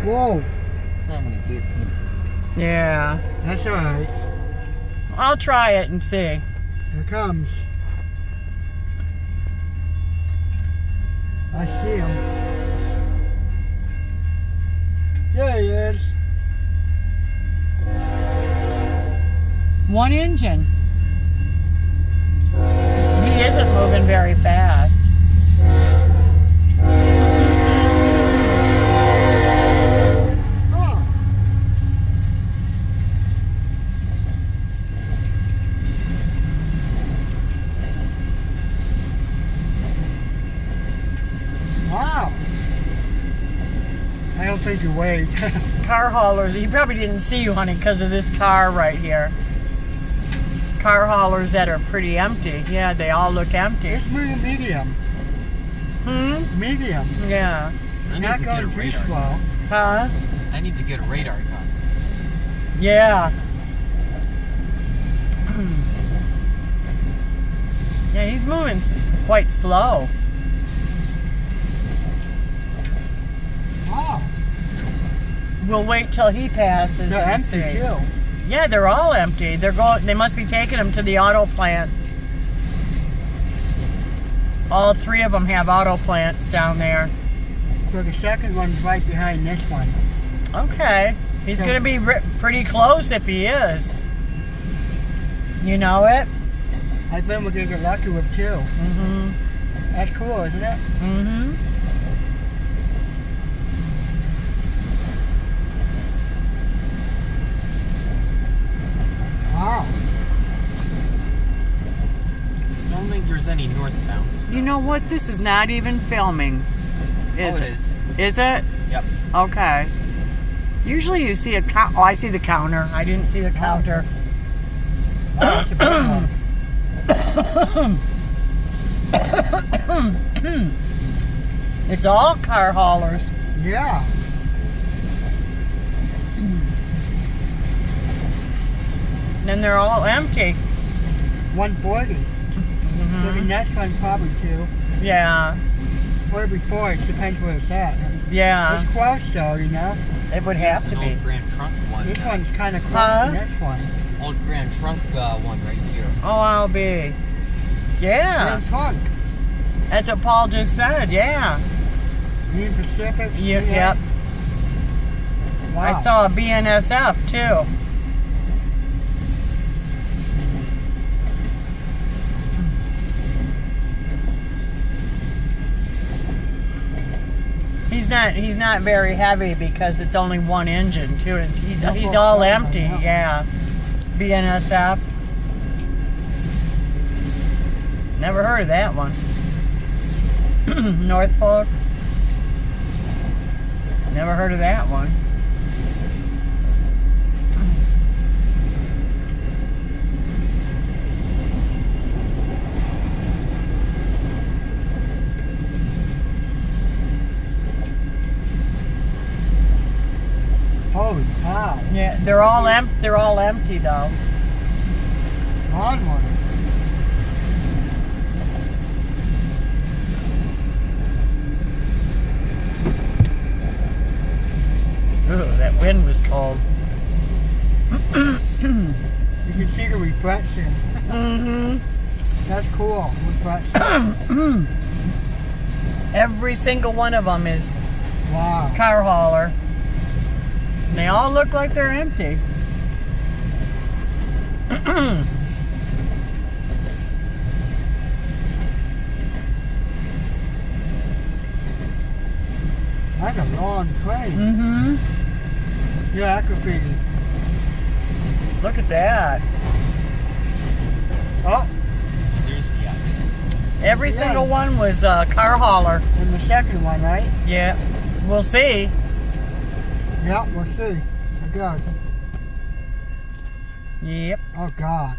Whoa. I'm gonna get him. Yeah. That's alright. I'll try it and see. Here it comes. I see him. There he is. One engine. He isn't moving very fast. Oh. Wow. I don't think you weighed. Car haulers, he probably didn't see you, honey, because of this car right here. Car haulers that are pretty empty. Yeah, they all look empty. It's medium. Medium. Yeah. I need Not to get a going too radar slow. gun. Huh? I need to get a radar gun. Yeah. Yeah, he's moving quite slow. Wow. We'll wait till he passes They're and empty see. too. Yeah, they're all empty. They must be taking them to the auto plant. All three of them have auto plants down there. So the second one's right behind this one. Okay. He's going to be pretty close if he is. You know it? I've been with get lucky with two. Mm-hmm. That's cool, isn't it? Mm-hmm. Wow. I don't think there's any northbound. You know what? This is not even filming. Is it it? is. Is it? Yep. Okay. Usually you see a count. Oh, I see the counter. I didn't see the counter. Wow, that's a big one. It's all car haulers. Yeah. And they're all empty. 140. So the next one probably two. Yeah. Or before, it depends where it's at. Yeah. It's close though, you know? It would have There's to an be. old Grand Trunk one. This one's kind of close Huh? to the next one. Old Grand Trunk one right here. Oh, I'll be. Yeah. Grand Trunk. That's what Paul just said. Yeah. Union Pacific. Yep. Wow. I saw a BNSF too. He's not very heavy because it's only one engine too. He's all empty. Yeah. BNSF. Never heard of that one. Norfolk. Never heard of that one. Holy cow. Yeah, they're all empty though. Long one. Ooh, that wind was cold. You can see the reflection. Mm-hmm. That's cool. Reflection. Every single one of them is Wow. car hauler. And they all look like they're empty. That's a long train. Mm-hmm. Yeah, that could be. Look at that. Oh, There's the Every single one was a car hauler. and the second one, right? Yeah. We'll see. Yeah, we'll see. I got it. Yep. Oh, God.